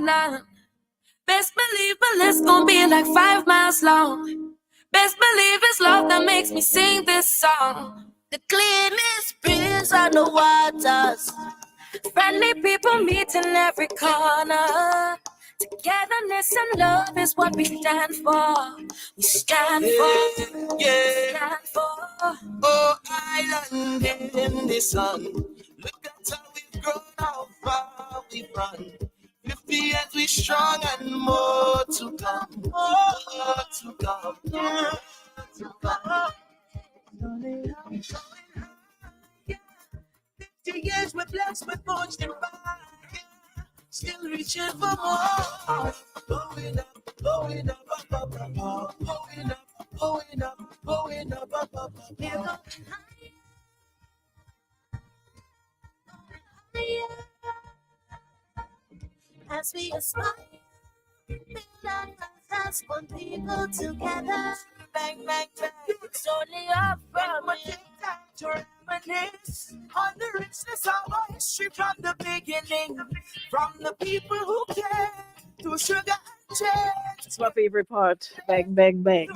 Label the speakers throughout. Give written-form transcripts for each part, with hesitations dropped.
Speaker 1: none. Best believe my list gon' be like 5 miles long. Best believe it's love that makes me sing this song. The cleanest breeze on the waters. Friendly people meet in every corner. Togetherness and love is what we stand for. We stand for. Yeah. Stand for. Oh, island in the sun. Look at how we've grown, how far we've run. 50 years we strong and more to come. More to come. More to come. 50 years we're blessed with much divine. Still reaching for more. Going up, going up, up, up, up, up. Going up, going up, going up, up, up, up. We're going higher. As we aspire, build our lives, one people together. Bang, bang, bang. It's only up from it. To reminisce on the richness of our history from the beginning, from the people who care to sugar and change. It's my favorite part. Bang, bang, bang.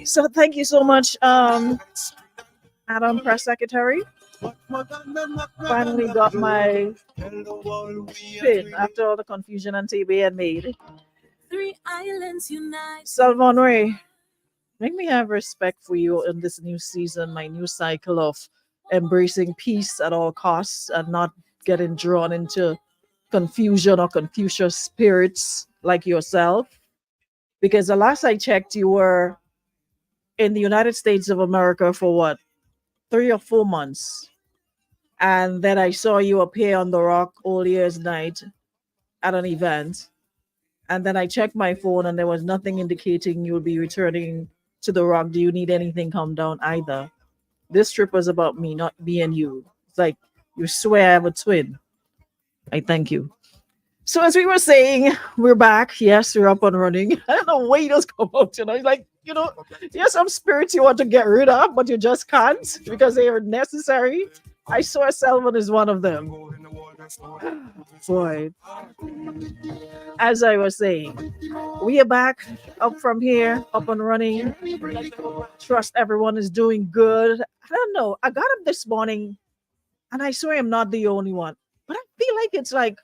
Speaker 1: So thank you so much, Adam Press Secretary. Finally got my pin after all the confusion and TB had made. 3 islands unite. Salvon Ray, make me have respect for you in this new season, my new cycle of embracing peace at all costs and not getting drawn into confusion or Confucius spirits like yourself. Because the last I checked, you were in the United States of America for what, 3 or 4 months. And then I saw you appear on the Rock All Year's Night at an event. And then I checked my phone and there was nothing indicating you'll be returning to the Rock. Do you need anything come down either? This trip was about me, not me and you. It's like you swear I have a twin. I thank you. So as we were saying, we're back. Yes, we're up and running. I don't know why you just come out, It's like, there's some spirits you want to get rid of, but you just can't because they are necessary. I swear Selman is one of them. Boy. As I was saying, we are back up from here, up and running. Trust everyone is doing good. I don't know. I got up this morning and I swear I'm not the only one, but I feel like it's like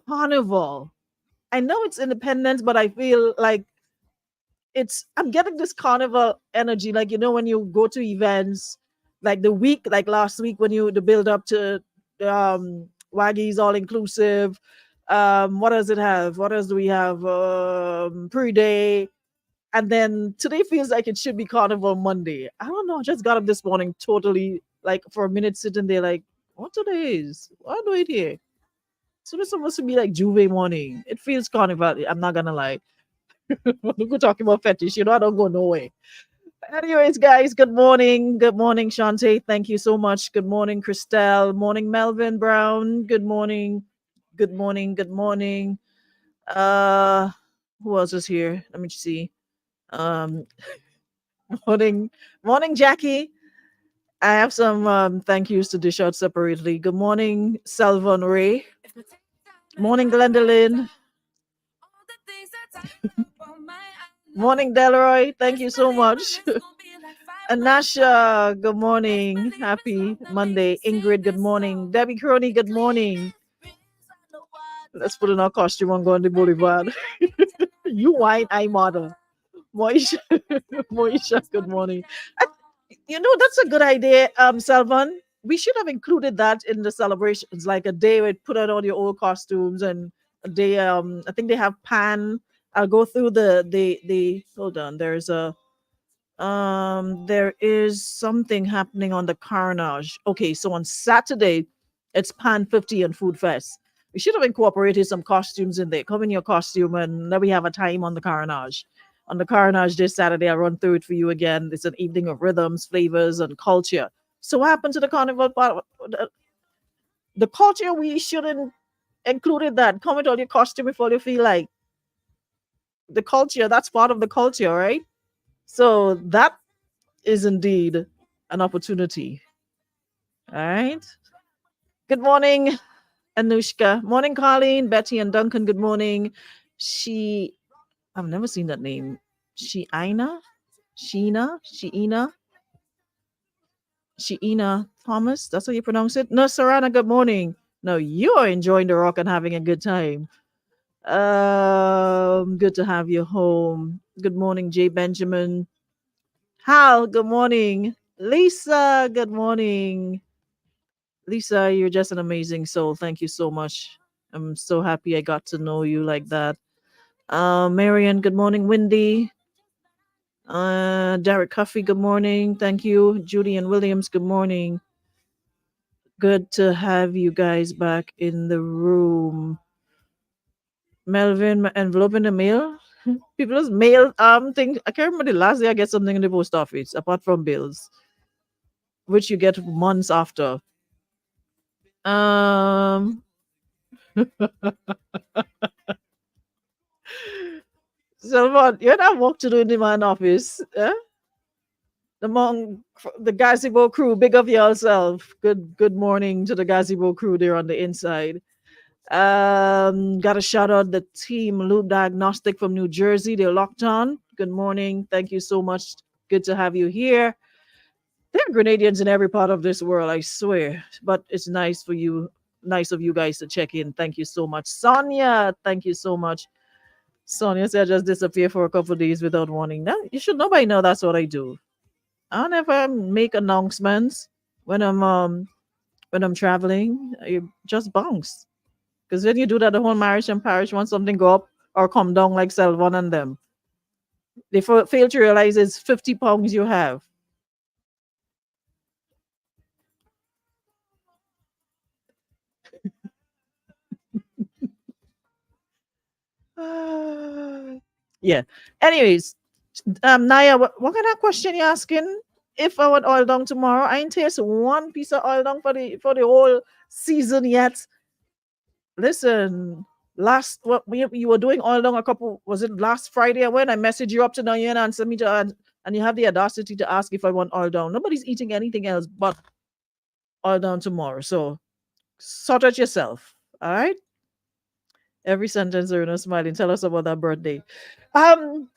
Speaker 1: carnival. I know it's independence, but I feel like I'm getting this carnival energy. Like, when you go to events, like the week, like last week when the build up to Waggy's all inclusive. What does it have? What else do we have? Pre-day. And then today feels like it should be Carnival Monday. I don't know. I just got up this morning totally, like, for a minute sitting there like, what today is? What do it here? So it's supposed to be like Juve morning. It feels Carnival. I'm not going to lie. Look, we're talking about fetish. I don't go nowhere. Anyways, guys, good morning. Good morning, Shantae. Thank you so much. Good morning, Christelle. Morning, Melvin Brown. Good morning. Good morning. Good morning. Who else is here? Let me see. Morning, Jackie. I have some thank yous to dish out separately. Good morning, Salvon Ray. Morning, Glendolyn. Morning, Delroy. Thank you so much. Anasha, good morning. Happy Monday. Ingrid, good morning. Debbie Crony, good morning. Let's put in our costume and go on the boulevard. You white, I model. Moisha, good morning. That's a good idea, Salvan. We should have included that in the celebrations, like a day where you put on all your old costumes and a day. I think they have pan. I'll go through the hold on. There is something happening on the Carnage. Okay, so on Saturday, it's Pan 50 and Food Fest. We should have incorporated some costumes in there. Come in your costume and then we have a time on the Carnage. On the Carnage this Saturday, I'll run through it for you again. It's an evening of rhythms, flavors, and culture. So what happened to the carnival part? The culture, we shouldn't included that. Come with all your costume if all you feel like. The culture, that's part of the culture, right? So that is indeed an opportunity. All right. Good morning, Anushka. Morning, Colleen, Betty, and Duncan. Good morning. She, I've never seen that name. Sheena, Sheena Thomas. That's how you pronounce it. No, Sarana. Good morning. No, you are enjoying the rock and having a good time. Good to have you home. Good morning, Jay Benjamin. Hal, good morning. Lisa, good morning. Lisa, you're just an amazing soul. Thank you so much. I'm so happy I got to know you like that. Marion, good morning. Wendy, Derek Cuffy, good morning. Thank you. Judy and Williams, good morning. Good to have you guys back in the room. Melvin, my envelope in the mail. People's mail thing. I can't remember the last day I get something in the post office, apart from bills, which you get months after. Um Salman, you not work to do in the man office. Eh? Among the Gazebo crew, big of yourself. Good morning to the Gazebo crew there on the inside. Got a shout out the team Loop Diagnostic from New Jersey. They're locked on. Good morning. Thank you so much. Good to have you here. There are Grenadians in every part of this world, I swear. But it's nice of you guys to check in. Thank you so much. Sonia, thank you so much. Sonia said I just disappear for a couple of days without warning. Now you should nobody know that's what I do. I never make announcements when I'm traveling. I just bounce. Because when you do that, the whole marriage and parish when something go up or come down like Selvon and them. They fail to realize it's 50 pounds you have. Yeah. Anyways, Naya, what kind of question you asking? If I want oil down tomorrow, I ain't taste one piece of oil down for the whole season yet. Listen, last what you were doing oil down a couple was it last Friday? And when I messaged you up to now, you didn't answer me and you have the audacity to ask if I want oil down. Nobody's eating anything else but oil down tomorrow. So sort it yourself. All right. Every sentence are smiling. Tell us about that birthday. Um,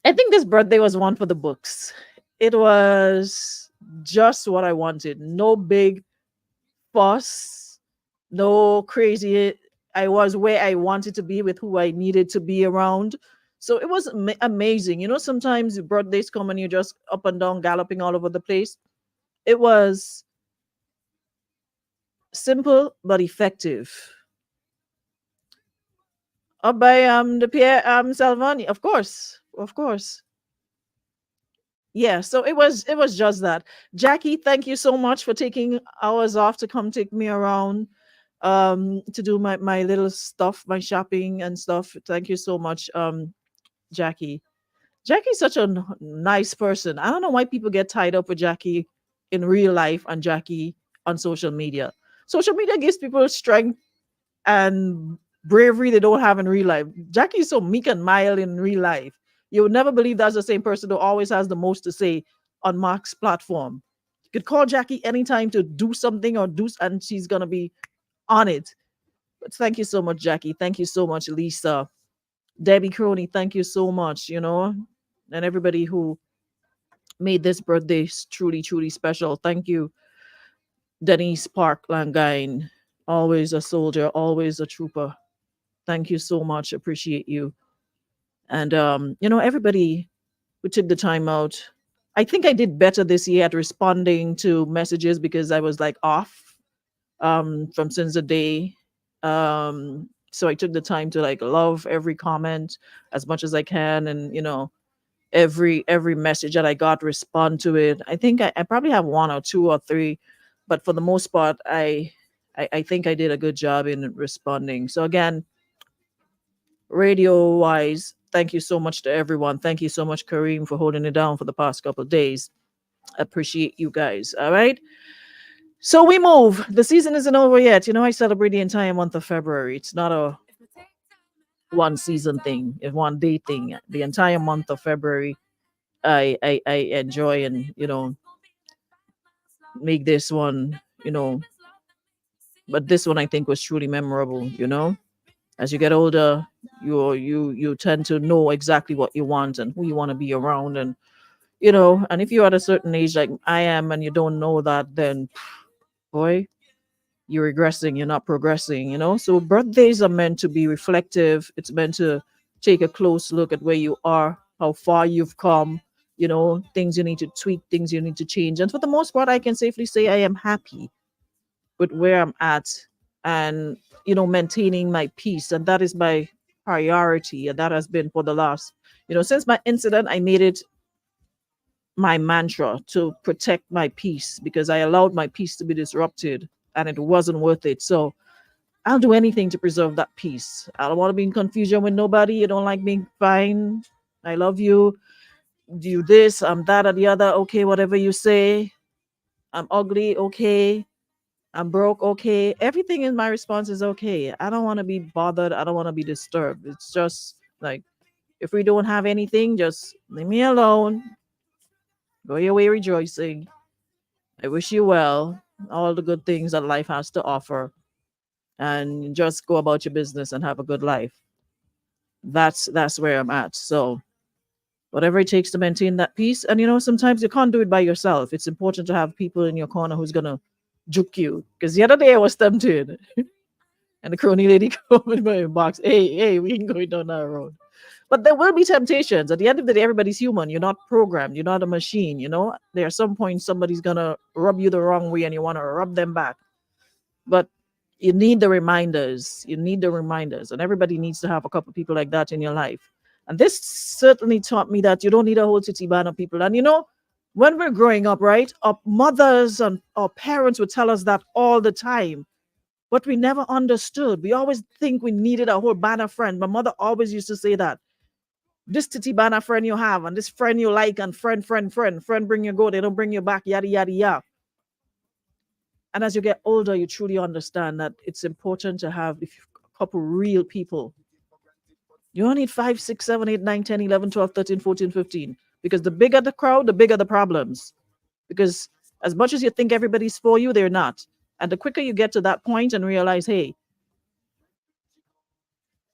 Speaker 1: I think this birthday was one for the books. It was just what I wanted. No big fuss, no crazy. I was where I wanted to be with who I needed to be around. So it was amazing. You know, sometimes your birthdays come and you're just up and down, galloping all over the place. It was simple but effective. Up by the Pierre Salvani, of course. Yeah, so it was just that. Jackie, thank you so much for taking hours off to come take me around to do my little stuff, my shopping and stuff. Thank you so much, Jackie. Jackie's such a nice person. I don't know why people get tied up with Jackie in real life and Jackie on social media. Social media gives people strength and bravery they don't have in real life. Jackie is so meek and mild in real life. You would never believe that's the same person who always has the most to say on Mark's platform. You could call Jackie anytime to do something and she's gonna be on it. But thank you so much, Jackie. Thank you so much, Lisa. Debbie Crony, thank you so much, and everybody who made this birthday truly, truly special. Thank you, Denise Park Langine. Always a soldier, always a trooper. Thank you so much. Appreciate you. And everybody who took the time out. I think I did better this year at responding to messages because I was like off from since the day. So I took the time to like love every comment as much as I can, and every message that I got, respond to it. I think I probably have one or two or three, but for the most part, I think I did a good job in responding. So again, radio wise, thank you so much to everyone. Thank you so much, Kareem, for holding it down for the past couple of days. Appreciate you guys. All right. So we move. The season isn't over yet. I celebrate the entire month of February. It's not a one season thing, a one day thing. The entire month of February, I enjoy and make this one, but this one I think was truly memorable. As you get older, you tend to know exactly what you want and who you want to be around, and if you're at a certain age like I am and you don't know that, then boy, you're regressing, you're not progressing. So birthdays are meant to be reflective. It's meant to take a close look at where you are, how far you've come, things you need to tweak, things you need to change. And for the most part, I can safely say I am happy with where I'm at, and maintaining my peace. And that is my priority. And that has been for the last, since my incident, I made it my mantra to protect my peace, because I allowed my peace to be disrupted and it wasn't worth it. So I'll do anything to preserve that peace. I don't want to be in confusion with nobody. You don't like me? Fine. I love you. Do this, I'm that or the other. Okay, whatever you say. I'm ugly. Okay. I'm broke. Okay. Everything in my response is okay. I don't want to be bothered. I don't want to be disturbed. It's just like, if we don't have anything, just leave me alone. Go your way rejoicing. I wish you well, all the good things that life has to offer, and just go about your business and have a good life. That's where I'm at. So whatever it takes to maintain that peace. And sometimes you can't do it by yourself. It's important to have people in your corner who's gonna juke you. Because the other day I was tempted, and the crony lady come in my box. Hey, we ain't going down that road. But there will be temptations. At the end of the day, everybody's human. You're not programmed. You're not a machine. There are some points somebody's gonna rub you the wrong way, and you want to rub them back. But you need the reminders. You need the reminders, and everybody needs to have a couple people like that in your life. And this certainly taught me that you don't need a whole city band of people. And when we're growing up, right, our mothers and our parents would tell us that all the time, but we never understood. We always think we needed a whole band of friends. My mother always used to say that this titty bana friend you have, and this friend you like, and friend bring you go, they don't bring you back, yada yada yada. And as you get older, you truly understand that it's important to have a couple real people. You only need 5, 6, 7, 8, 9, 10, 11, 12, 13, 14, 15. Because the bigger the crowd, the bigger the problems. Because as much as you think everybody's for you, they're not. And the quicker you get to that point and realize, hey,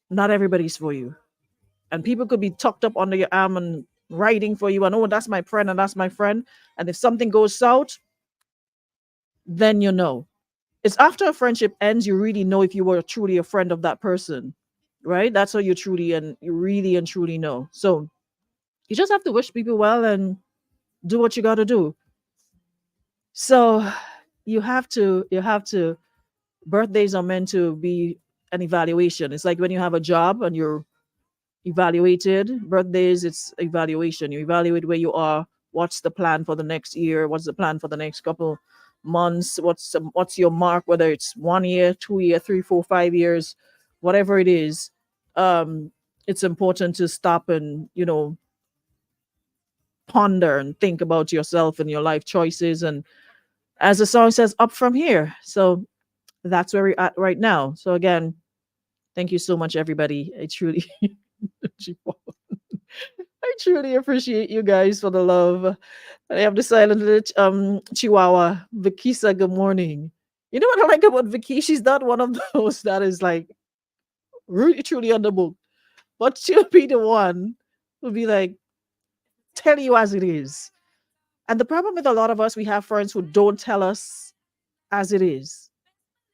Speaker 1: not everybody's for you. And people could be tucked up under your arm and writing for you, and oh, that's my friend and that's my friend. And if something goes south, then you know. It's after a friendship ends, you really know if you were truly a friend of that person, right? That's how you really and truly know. So you just have to wish people well and do what you got to do. So you have to. Birthdays are meant to be an evaluation. It's like when you have a job and you're evaluated. Birthdays, it's evaluation. You evaluate where you are. What's the plan for the next year? What's the plan for the next couple months? What's your mark? Whether it's 1 year, 2 year, 3, 4, 5 years, whatever it is. It's important to stop and ponder and think about yourself and your life choices. And as the song says, up from here. So that's where we're at right now. So again, thank you so much, everybody. I truly I truly appreciate you guys for the love. I have the silent little Chihuahua, Vikisa. Good morning. You know what I like about Vicky? She's not one of those that is like really truly on the book, but she'll be the one who'll be like, tell you as it is. And the problem with a lot of us, we have friends who don't tell us as it is.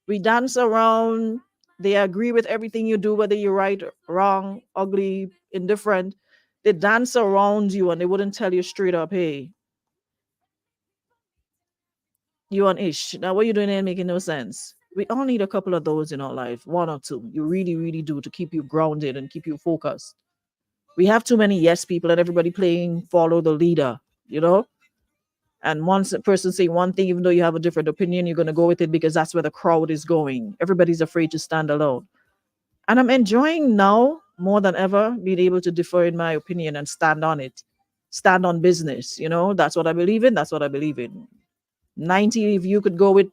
Speaker 1: We dance around. They agree with everything you do, whether you're right, wrong, ugly, indifferent. They dance around you and they wouldn't tell you straight up, hey, you on ish. Now, what you doing ain't making no sense. We all need a couple of those in our life, one or two. You really, really do, to keep you grounded and keep you focused. We have too many yes people and everybody playing follow the leader, you know? And once a person say one thing, even though you have a different opinion, you're going to go with it because that's where the crowd is going. Everybody's afraid to stand alone. And I'm enjoying now more than ever being able to differ in my opinion and stand on it, stand on business. That's what I believe in. That's what I believe in. 90, if you could go with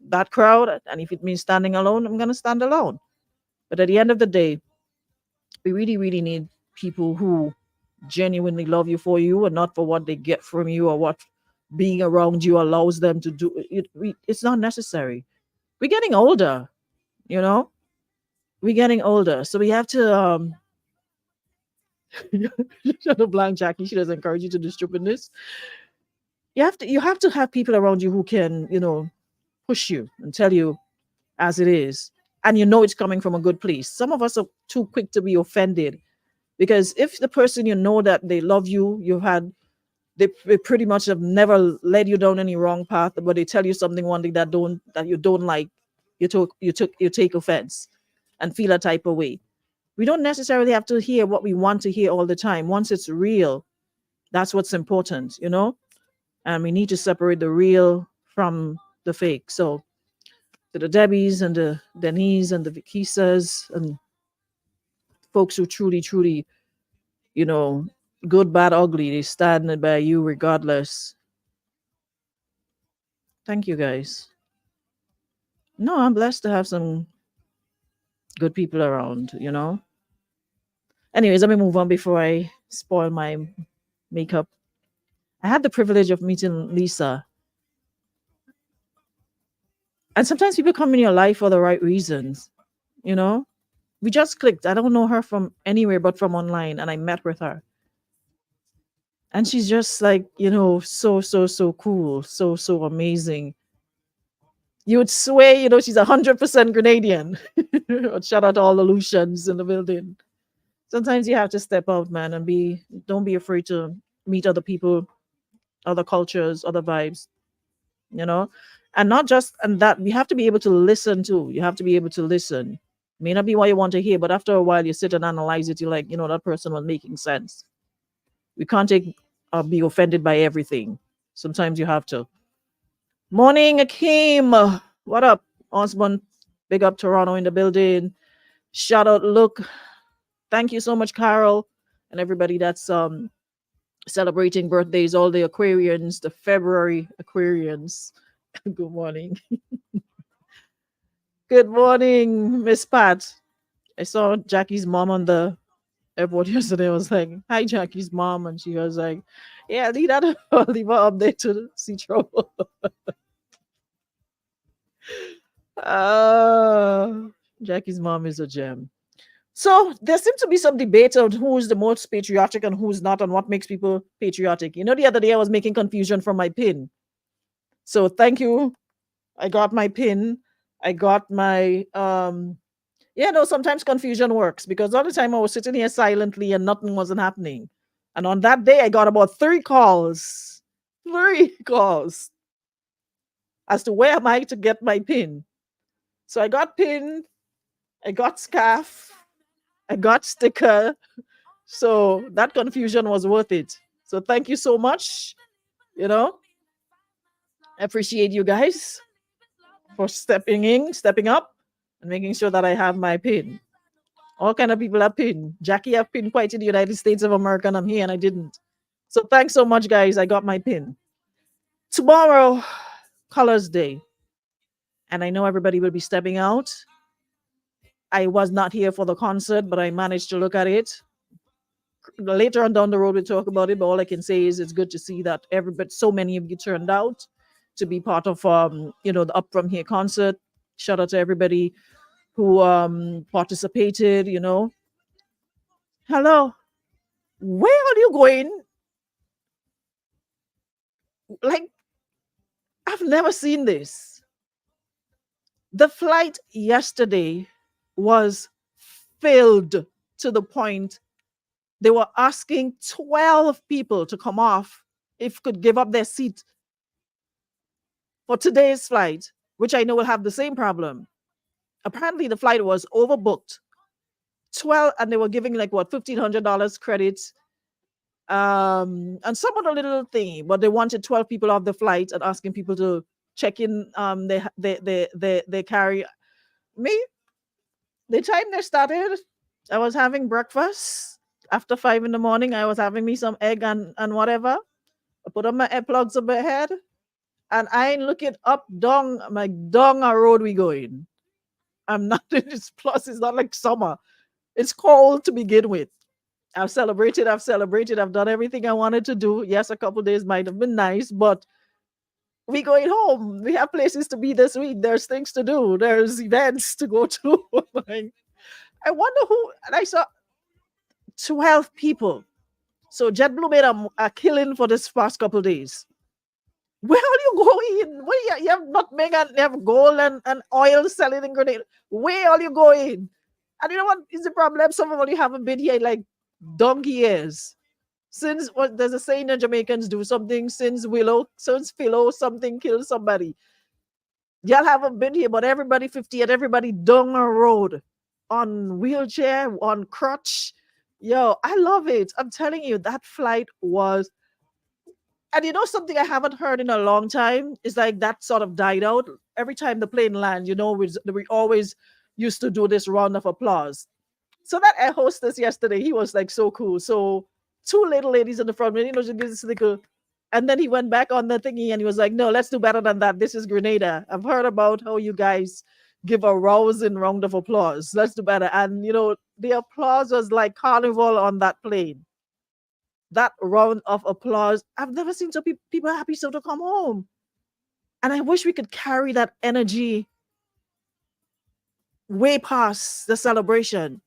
Speaker 1: that crowd, and if it means standing alone, I'm going to stand alone. But at the end of the day, we really, really need people who genuinely love you for you and not for what they get from you or what being around you allows them to do it. It's not necessary. We're getting older, you know. We're getting older, so we have to shut up, blank Jackie. She doesn't encourage you to do stupidness. You have to have people around you who can, push you and tell you as it is, and it's coming from a good place. Some of us are too quick to be offended, because if the person, that they love you, they pretty much have never led you down any wrong path, but they tell you something one thing that you don't like, you take offense and feel a type of way. We don't necessarily have to hear what we want to hear all the time. Once it's real, that's what's important. And we need to separate the real from the fake. So to the Debbies and the Denise and the Vikisas and folks who truly, truly, you know, good, bad, ugly, they stand by you regardless. Thank you guys. No, I'm blessed to have some good people around. Anyways, let me move on before I spoil my makeup. I had the privilege of meeting Lisa. And sometimes people come in your life for the right reasons, you know? We just clicked. I don't know her from anywhere but from online, and I met with her. And she's just like, so, so, so cool, so, so amazing. You would swear, she's 100% Grenadian. Shout out to all the Lucians in the building. Sometimes you have to step out, man, and don't be afraid to meet other people, other cultures, other vibes, you know? And not just, and that we have to be able to listen too. You have to be able to listen. May not be what you want to hear, but after a while you sit and analyze it, you're like, that person was making sense. We can't be offended by everything. Sometimes you have to. Morning, Akeem. What up? Osborne, big up Toronto in the building. Shout out, look. Thank you so much, Carol, and everybody that's celebrating birthdays, all the Aquarians, the February Aquarians. Good morning. Good morning, Miss Pat. I saw Jackie's mom on the airport yesterday. I was like, hi, Jackie's mom. And she was like, yeah, leave her up there to see trouble. Jackie's mom is a gem. So there seems to be some debate on who's the most patriotic and who's not, and what makes people patriotic. The other day I was making confusion from my pin. So thank you. I got my pin. I got my sometimes confusion works, because all the time I was sitting here silently and nothing wasn't happening. And on that day I got about 3 calls. 3 calls as to where am I to get my pin. So I got pin, I got scarf, I got sticker. So that confusion was worth it. So thank you so much. I appreciate you guys for stepping up and making sure that I have my pin. All kind of people have pin. Jackie have pin quite in the United States of America, and I'm here and I didn't. So thanks so much, guys. I got my pin. Tomorrow, Colors Day. And I know everybody will be stepping out. I was not here for the concert, but I managed to look at it. Later on down the road, we'll talk about it. But all I can say is it's good to see that so many of you turned out to be part of the Up From Here concert. Shout out to everybody who participated. Hello, where are you going? Like, I've never seen this. The flight yesterday was filled to the point they were asking 12 people to come off if could give up their seat for today's flight, which I know will have the same problem. Apparently the flight was overbooked. 12, and they were giving like what, $1,500 credits, and some other little thing, but they wanted 12 people off the flight and asking people to check in they carry me. The time they started, I was having breakfast after 5 in the morning. I was having me some egg and whatever. I put on my earplugs on my head, and I ain't looking up down a road we going. I'm not in this, plus it's not like summer. It's cold to begin with. I've celebrated. I've done everything I wanted to do. Yes, a couple days might have been nice, but We going home. We have places to be this week. There's things to do. There's events to go to. Like, I wonder who. And I saw 12 people. So JetBlue made a killing for this past couple days. Where are you going? Where you have nutmeg and you have gold and oil selling in Grenada. Where are you going? And you know what is the problem? Some of you haven't been here in like donkey years. Since what there's a saying that Jamaicans do something since Willow, since Philo, something kills somebody. Y'all haven't been here, but everybody 50 and everybody down a road on wheelchair, on crutch. Yo, I love it. I'm telling you, that flight was, and you know something I haven't heard in a long time is like that sort of died out. Every time the plane lands, we always used to do this round of applause. So that air hostess yesterday, he was like so cool. So two little ladies in the front, she gives this little, and then he went back on the thingy and he was like, "No, let's do better than that. This is Grenada. I've heard about how you guys give a rousing round of applause. Let's do better." And the applause was like carnival on that plane. That round of applause, I've never seen so people happy so to come home. And I wish we could carry that energy way past the celebration.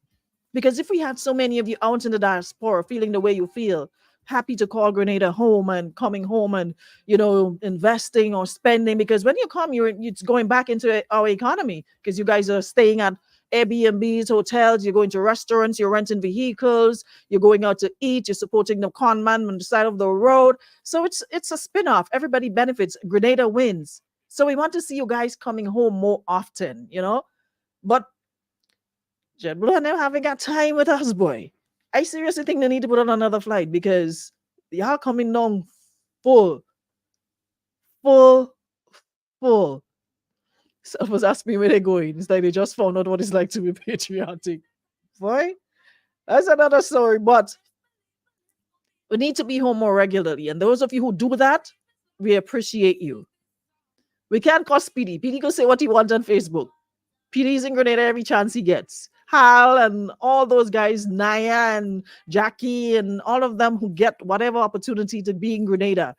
Speaker 1: Because if we had so many of you out in the diaspora feeling the way you feel, happy to call Grenada home and coming home and, investing or spending, because when you come, it's going back into our economy because you guys are staying at Airbnbs, hotels, you're going to restaurants, you're renting vehicles, you're going out to eat, you're supporting the con man on the side of the road. So it's a spin-off. Everybody benefits. Grenada wins. So we want to see you guys coming home more often. But JetBlue and them haven't got time with us, boy. I seriously think they need to put on another flight because y'all coming down full, full, full. Someone was asking me where they're going. It's like they just found out what it's like to be patriotic. Boy, that's another story. But we need to be home more regularly. And those of you who do that, we appreciate you. We can't cost PD. PD can say what he wants on Facebook. PD's in Grenada every chance he gets. Hal and all those guys, Naya and Jackie and all of them who get whatever opportunity to be in Grenada.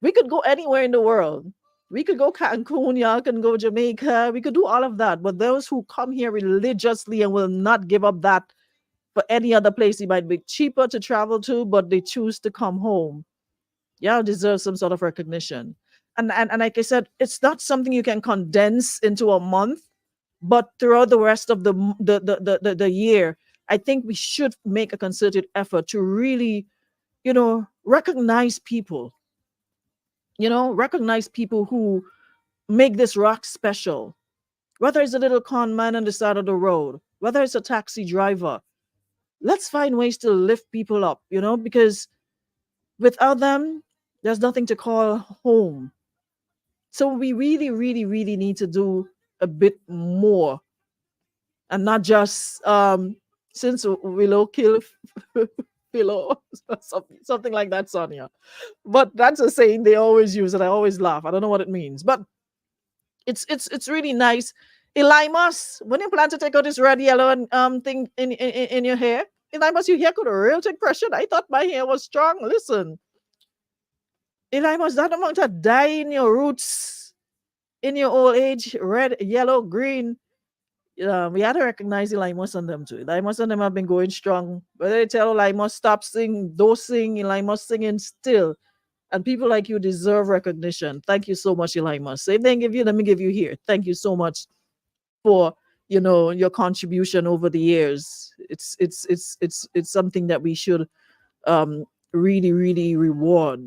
Speaker 1: We could go anywhere in the world. We could go Cancun, y'all can go Jamaica. We could do all of that. But those who come here religiously and will not give up that for any other place, it might be cheaper to travel to, but they choose to come home. Y'all deserve some sort of recognition. And like I said, it's not something you can condense into a month, but throughout the rest of the year, I think we should make a concerted effort to really, recognize people. Recognize people who make this rock special. Whether it's a little con man on the side of the road, whether it's a taxi driver, let's find ways to lift people up. Because without them, there's nothing to call home. So we really, really, really need to do a bit more and not just since Willow kill Philo, something like that, Sonia. But that's a saying they always use, and I always laugh. I don't know what it means, but it's really nice. Elimas, when you plan to take out this red, yellow, and thing in your hair, Elimas, your hair could real take pressure. I thought my hair was strong. Listen, Elimas, that amount of dye in your roots in your old age, red, yellow, green. We had to recognize Limos on them too. Limos on them have been going strong. But they tell Limos stop singing, don't sing, Limos singing still. And people like you deserve recognition. Thank you so much, Limos. Same thing give you, let me give you here. Thank you so much for your contribution over the years. It's something that we should really, really reward.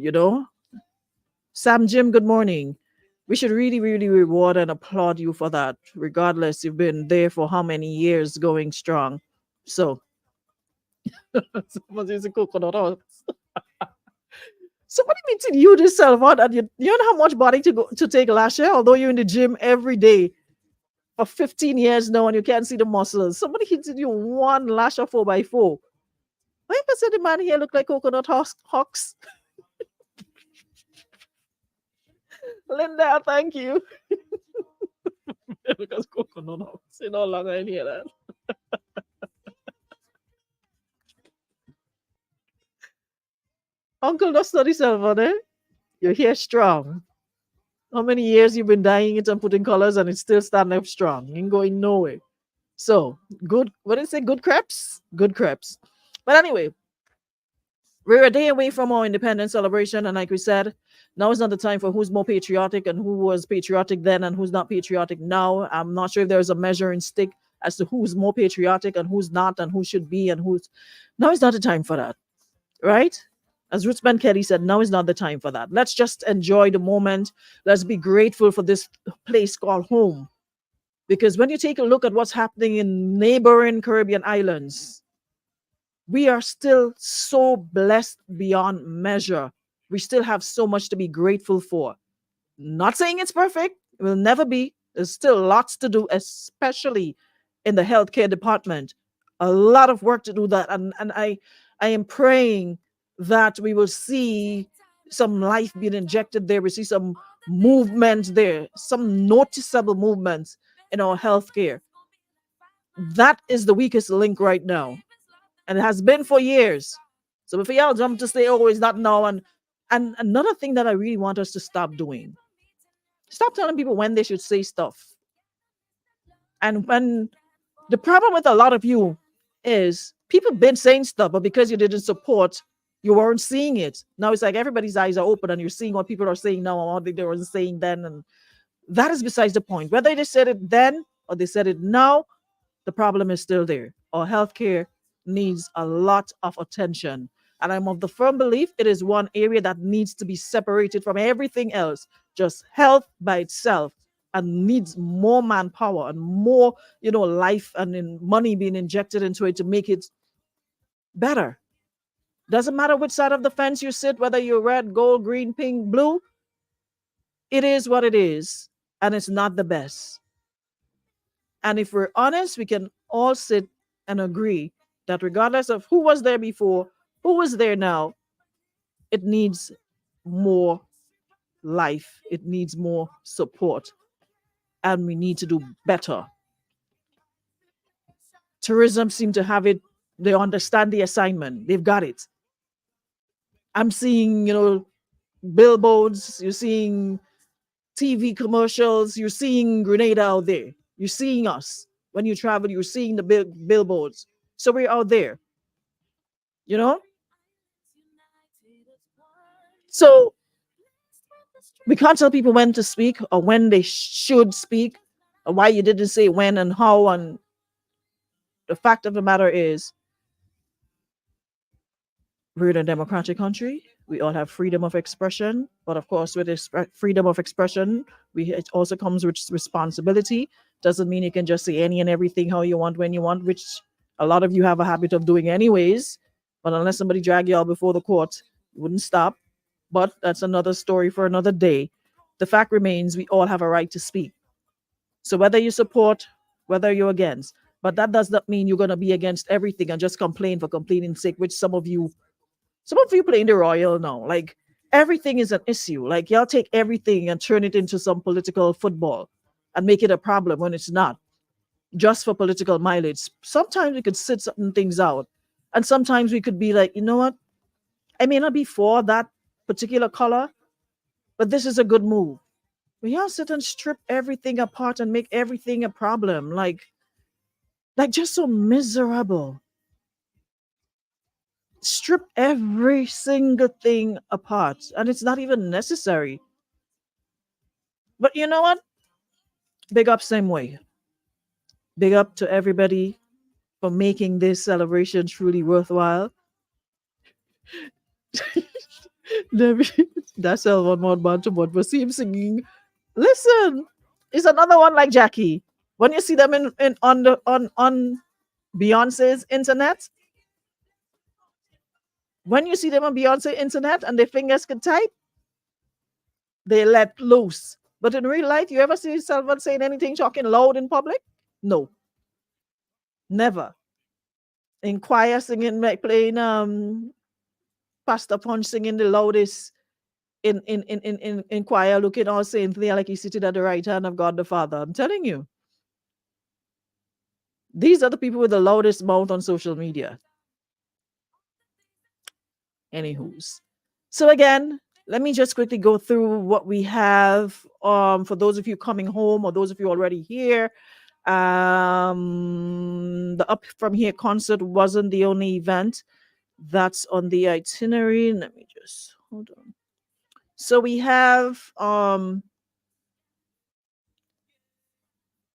Speaker 1: Sam Jim, good morning. We should really, really reward and applaud you for that, regardless you've been there for how many years going strong. So, someone using coconut oil. Somebody meeting you this out and you know how much body to take last year, although you're in the gym every day for 15 years now and you can't see the muscles. Somebody hitting you one lash of 4x4. Why you say the man here look like coconut hawks? Linda, thank you. Because coconut hawks, you no longer in here that. Uncle, don't study self, eh? You're here strong. How many years you've been dyeing it and putting colors and it's still standing up strong? You ain't going nowhere. So good. What did it say? Good crepes. Good crepes. But anyway, we're a day away from our independence celebration, and like we said, now is not the time for who's more patriotic and who was patriotic then and who's not patriotic now. I'm not sure if there's a measuring stick as to who's more patriotic and who's not, and who should be and who's. Now is not the time for that, right? As Ruthven Kelly said, now is not the time for that. Let's just enjoy the moment. Let's be grateful for this place called home. Because when you take a look at what's happening in neighboring Caribbean islands, we are still so blessed beyond measure. We still have so much to be grateful for. Not saying it's perfect, it will never be. There's still lots to do, especially in the healthcare department. A lot of work to do that. And I am praying that we will see some life being injected there. We see some movement there, some noticeable movements in our healthcare. That is the weakest link right now, and it has been for years. So if y'all jump to say, "Oh, it's not now," and another thing that I really want us to stop doing, stop telling people when they should say stuff. And when the problem with a lot of you is people been saying stuff, but because you didn't support, you weren't seeing it. Now it's like everybody's eyes are open and you're seeing what people are saying now and what they were saying then, and that is besides the point. Whether they said it then or they said it now, the problem is still there. Our healthcare needs a lot of attention. And I'm of the firm belief it is one area that needs to be separated from everything else. Just health by itself and needs more manpower and more, life and money being injected into it to make it better. Doesn't matter which side of the fence you sit, whether you're red, gold, green, pink, blue, it is what it is. And it's not the best. And if we're honest, we can all sit and agree that regardless of who was there before, who is there now, it needs more life, it needs more support, and we need to do better. Tourism seem to have it, they understand the assignment, they've got it. I'm seeing, billboards, you're seeing TV commercials, you're seeing Grenada out there, you're seeing us. When you travel, you're seeing the billboards. So we're out there, you know? So we can't tell people when to speak or when they should speak or why you didn't say when and how. And the fact of the matter is, we're in a democratic country. We all have freedom of expression. But of course, with this freedom of expression, it also comes with responsibility. Doesn't mean you can just say any and everything how you want, when you want, which a lot of you have a habit of doing anyways. But unless somebody drag you out before the court, you wouldn't stop. But that's another story for another day. The fact remains, we all have a right to speak. So whether you support, whether you're against, but that does not mean you're going to be against everything and just complain for complaining sake, which some of you playing the royal now. Like everything is an issue. Like y'all take everything and turn it into some political football and make it a problem when it's not. Just for political mileage. Sometimes we could sit certain things out. And sometimes we could be like, you know what? I may not be for that particular color, but this is a good move. We all sit and strip everything apart and make everything a problem. Like just so miserable. Strip every single thing apart. And it's not even necessary. But you know what? Big up same way. Big up to everybody for making this celebration truly worthwhile. That's all one more man to one. But see him singing. Listen, it's another one like Jackie. When you see them in on Beyonce's internet, when you see them on Beyonce internet and their fingers can type, they let loose. But in real life, you ever see someone saying anything talking loud in public? No, never. In choir singing, like playing Pastor Punch singing the loudest in choir, looking all saintly like he's seated at the right hand of God the Father. I'm telling you. These are the people with the loudest mouth on social media. Anywho's. So again, Let me just quickly go through what we have for those of you coming home or those of you already here. The Up From Here concert wasn't the only event that's on the itinerary. Let me just hold on. So we have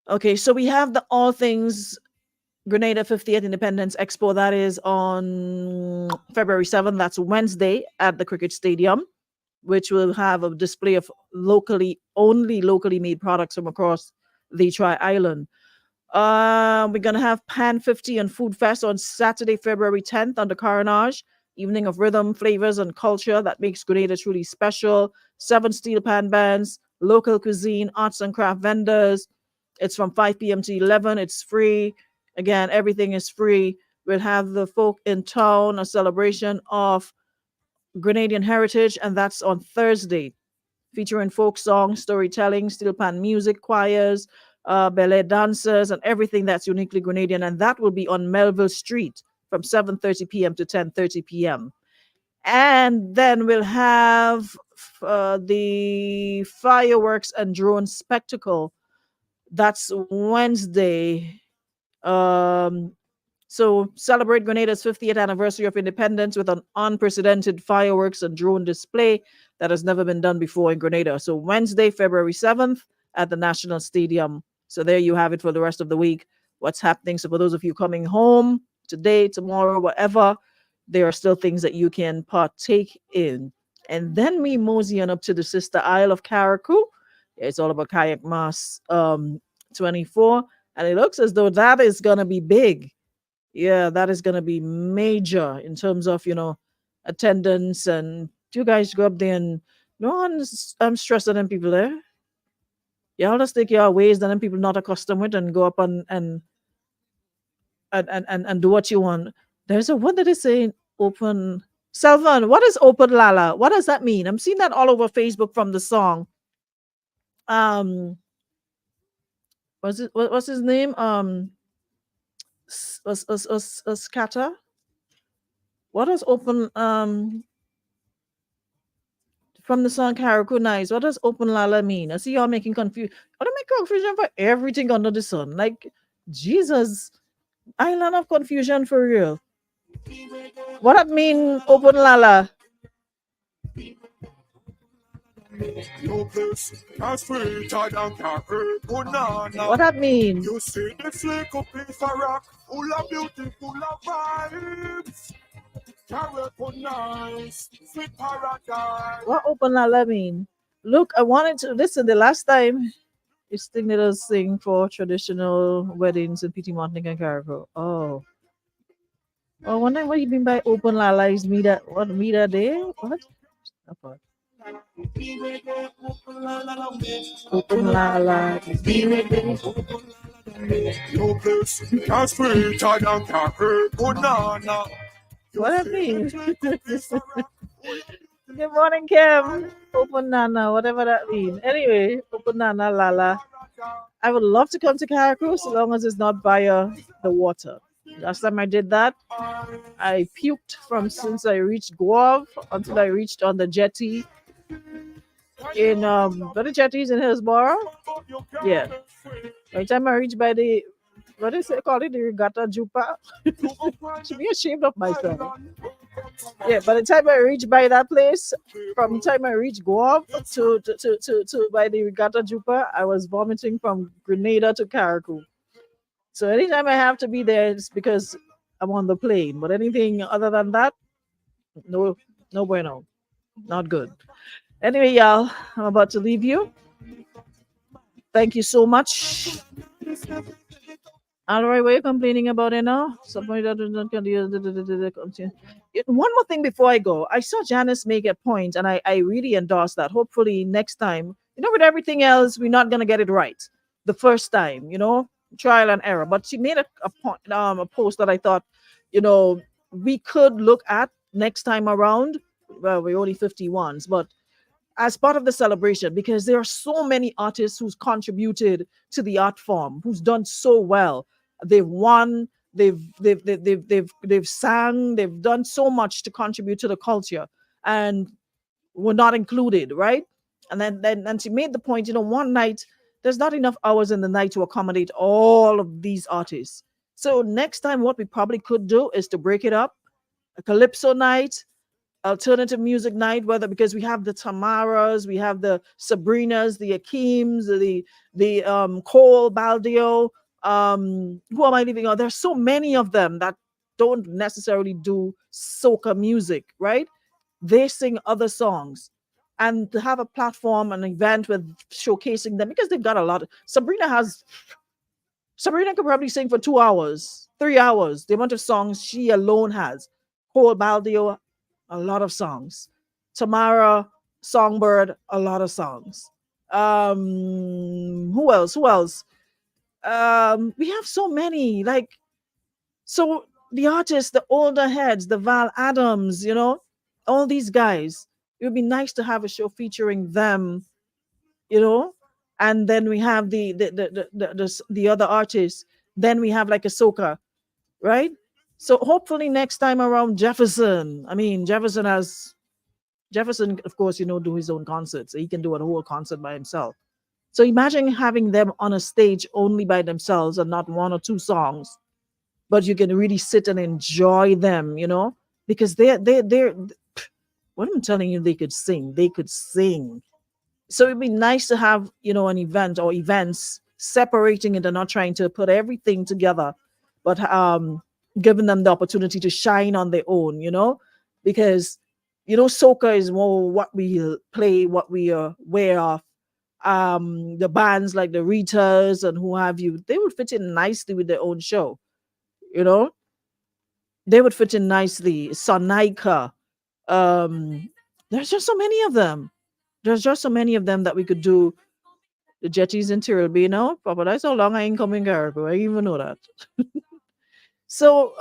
Speaker 1: okay, so we have the All Things Grenada 50th Independence Expo. That is on February 7th. That's Wednesday at the Cricket Stadium, which will have a display of locally made products from across the Tri Island. We're gonna have Pan 50 and Food Fest on Saturday, February 10th under Carnage. Evening of rhythm, flavors, and culture that makes Grenada truly special. 7 steel pan bands, local cuisine, arts and craft vendors. It's from 5 p.m. to 11. It's free. Again, everything is free. We'll have the folk in town, a celebration of Grenadian heritage, and that's on Thursday, featuring folk songs, storytelling, steel pan music, choirs, ballet dancers, and everything that's uniquely Grenadian. And that will be on Melville Street from 7:30 p.m. to 10:30 p.m. And then we'll have the fireworks and drone spectacle. That's Wednesday. Um, so celebrate Grenada's 50th anniversary of independence with an unprecedented fireworks and drone display that has never been done before in Grenada. So Wednesday, February 7th at the National Stadium. So there you have it for the rest of the week. What's happening? So for those of you coming home today, tomorrow, whatever, there are still things that you can partake in. And then we mosey on up to the sister Isle of Carriacou. It's all about Kayak Mass 24. And it looks as though that is going to be big. Yeah, that is going to be major in terms of, attendance. And you guys go up there and no one's stressing them people there. Y'all just take your ways that them people not accustomed with and go up and do what you want. There's a, what did it say? Open. Salvan, what is open lala? What does that mean? I'm seeing that all over Facebook from the song. Um, what's his name? Scatter. What does open from the song Carriacou Nice? What does open lala mean? I see y'all making confusion. I don't make confusion for everything under the sun. Like Jesus, island of confusion for real. What that mean open lala? What that mean?
Speaker 2: You see the flake up in Farak, full of beauty, full of vibes. Carriacou Nice, sweet paradise.
Speaker 1: What open lala mean? Look, I wanted to listen the last time it's thing that us sing for traditional weddings in PT Martinique and Carriacou. Oh. Oh, I wonder what you mean by open lala is me that what me that day? What? Okay. Open lala is me.
Speaker 2: Your bliss, that's sweeter than Carriacou Nana.
Speaker 1: What that mean? Good morning, Kim. Open Nana, whatever that means. Anyway, Open Nana Lala. I would love to come to Carriacou so long as it's not via the water. Last time I did that, I puked from since I reached Guave until I reached on the jetty in what the jetties in Hillsborough. Yeah. By the time I reached by the what is it called it, the Regatta Jupa? Should be ashamed of myself. Yeah, by the time I reached by that place, from the time I reached Guam to by the Regatta Jupa, I was vomiting from Grenada to Carriacou. So anytime I have to be there, it's because I'm on the plane. But anything other than that, no, no bueno, not good. Anyway, y'all, I'm about to leave you. Thank you so much. All right, what are you complaining about it now? Somebody that does not continue. One more thing before I go. I saw Janice make a point, and I really endorse that. Hopefully, next time, with everything else, we're not gonna get it right the first time. Trial and error. But she made a point, a post that I thought, we could look at next time around. Well, we're only 51s, but as part of the celebration, because there are so many artists who's contributed to the art form, who's done so well. They've won, they've sang, they've done so much to contribute to the culture. And were not included, right? And she made the point, one night, there's not enough hours in the night to accommodate all of these artists. So next time, what we probably could do is to break it up: a calypso night, alternative music night, whether because we have the Tamaras, we have the Sabrinas, the Akims, the Cole Baldio. Who am I leaving out? There's so many of them that don't necessarily do soca music, right? They sing other songs. And to have a platform, an event with showcasing them, because they've got a lot. Sabrina could probably sing for 2 hours, 3 hours. The amount of songs she alone has. Cole Baldio, a lot of songs. Tamara Songbird, a lot of songs. Who else? Who else? We have so many. So the artists, the older heads, the Val Adams, all these guys. It would be nice to have a show featuring them, you know and then we have the other artists. Then we have like a soca, right? So hopefully next time around, Jefferson, of course, do his own concerts, so he can do a whole concert by himself. So imagine having them on a stage only by themselves and not one or two songs, but you can really sit and enjoy them, because they're what I'm telling you, they could sing. So it'd be nice to have an event or events separating it and not trying to put everything together, but giving them the opportunity to shine on their own, because soca is more what we play, what we are aware of. The bands like the Ritas and who have you, they would fit in nicely with their own show. you know they would fit in nicely. Sonica. um there's just so many of them. That we could do. The jetties in Tiril, Papa, that's how long I ain't coming here. I even know that. So,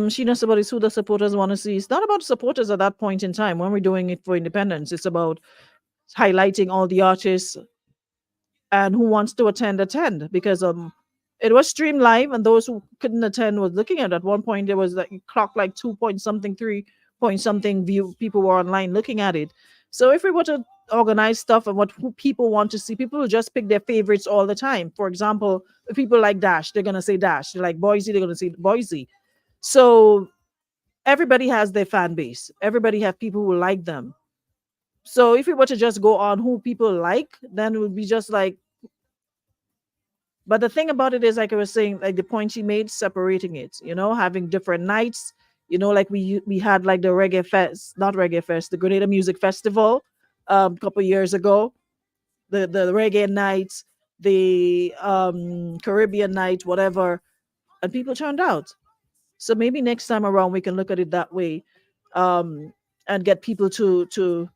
Speaker 1: she knows about is who the supporters want to see. It's not about supporters at that point in time when we're doing it for independence. It's about highlighting all the artists and who wants to attend, because it was streamed live, and those who couldn't attend was looking at one point. There was like clock like 2 point something, 3 point something view people were online looking at it. So if we were to organize stuff and who people want to see, people will just pick their favorites all the time. For example, if people like Dash, they're gonna say Dash. They like Boise, they're gonna say Boise. So everybody has their fan base. Everybody have people who like them. So if we were to just go on who people like, then it would be just like. But the thing about it is, like I was saying, like the point she made, separating it, having different nights, like we had like the reggae fest, not reggae fest, the Grenada Music Festival, a couple years ago, the reggae night, the Caribbean night, whatever, and people turned out. So maybe next time around we can look at it that way, um, and get people to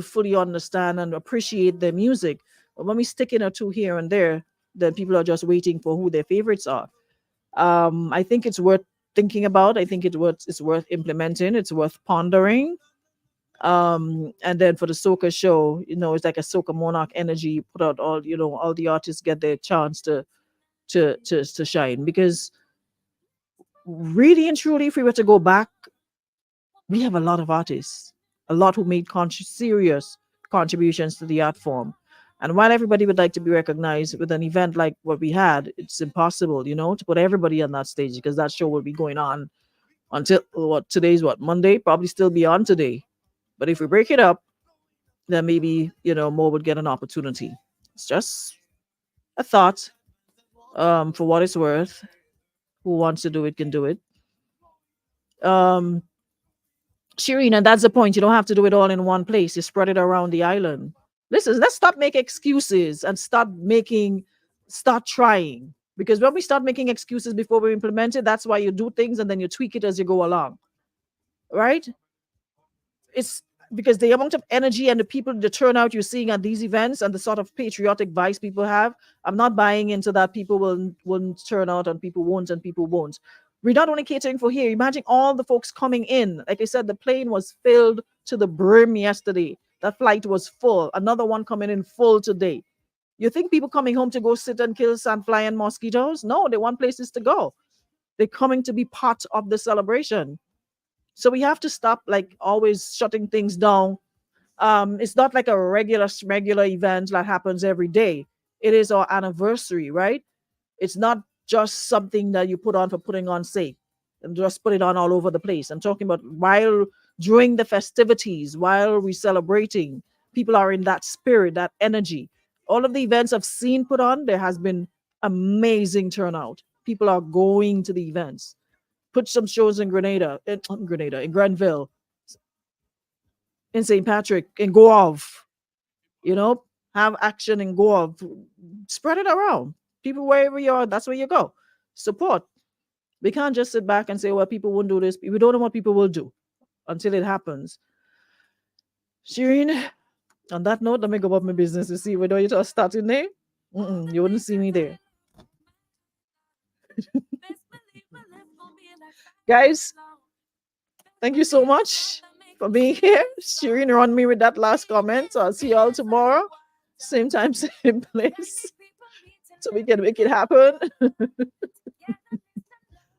Speaker 1: fully understand and appreciate their music. But when we stick in a two here and there, then people are just waiting for who their favorites are. I think it's worth thinking about. I think it's worth implementing. It's worth pondering. And then for the soca show, it's like a soca monarch energy. Put out all the artists get their chance to shine, because really and truly, if we were to go back, we have a lot of artists, a lot who made serious contributions to the art form. And while everybody would like to be recognized with an event like what we had, it's impossible, to put everybody on that stage, because that show will be going on until today's Monday, probably still beyond today. But if we break it up, then maybe, more would get an opportunity. It's just a thought. For what it's worth, who wants to do it can do it. Um, Shireen, and that's the point. You don't have to do it all in one place. You spread it around the island. Listen, let's stop making excuses and start trying. Because when we start making excuses before we implement it, that's why you do things and then you tweak it as you go along. Right? It's because the amount of energy and the people, the turnout you're seeing at these events and the sort of patriotic vibes people have, I'm not buying into that people won't turn out and people won't. We're not only catering for here. Imagine all the folks coming in. Like I said, the plane was filled to the brim yesterday. That flight was full. Another one coming in full today. You think people coming home to go sit and kill sandfly and mosquitoes? No, they want places to go. They're coming to be part of the celebration. So we have to stop like always shutting things down. It's not like a regular event that happens every day. It is our anniversary, right? It's not just something that you put on for putting on sake and just put it on all over the place. I'm talking about while during the festivities, while we celebrating, people are in that spirit, that energy. All of the events I've seen put on, there has been amazing turnout. People are going to the events. Put some shows in Grenada, in Grenville, in St. Patrick, in Guelph, you know, have action and go off, spread it around. People, wherever you are, that's where you go. Support. We can't just sit back and say, well, people won't do this. We don't know what people will do until it happens. Shireen, on that note, let me go about my business to see whether you're starting there. You wouldn't see me there. Guys, thank you so much for being here. Shireen on me with that last comment. So I'll see you all tomorrow. Same time, same place. So we can make it happen.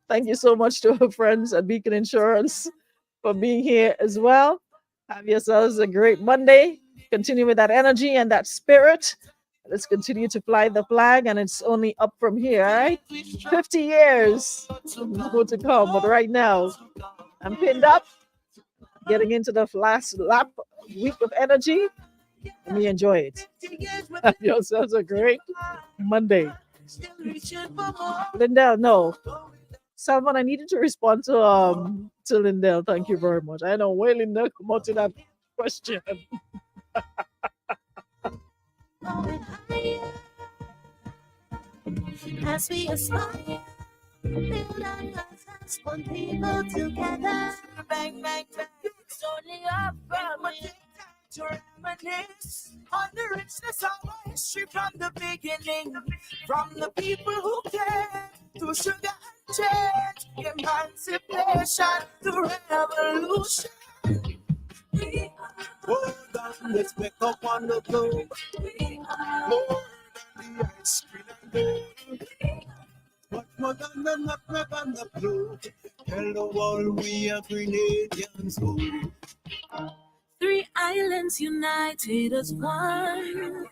Speaker 1: Thank you so much to our friends at Beacon Insurance for being here as well. Have yourselves a great Monday. Continue with that energy and that spirit. Let's continue to fly the flag, and it's only up from here, all right? 50 years more to come, but right now, I'm pinned up, getting into the last lap week of energy. Let me enjoy it. Have yourselves a great Monday. Lindell, no. Salman, I needed to respond to Lindell. Thank you very much. I know where Lindell come out to that question.
Speaker 3: As we aspire, build our lives, one people together. Bang, bang, bang. It's only up from to reminisce on the richness of our history from the beginning. From the people who came to sugar and change, emancipation to revolution.
Speaker 2: Hold on, let's make up on the globe. More than the ice cream and gold. But more than the nutmeg on the globe. Tell the world we are Grenadians. Oh.
Speaker 3: 3 islands united as one.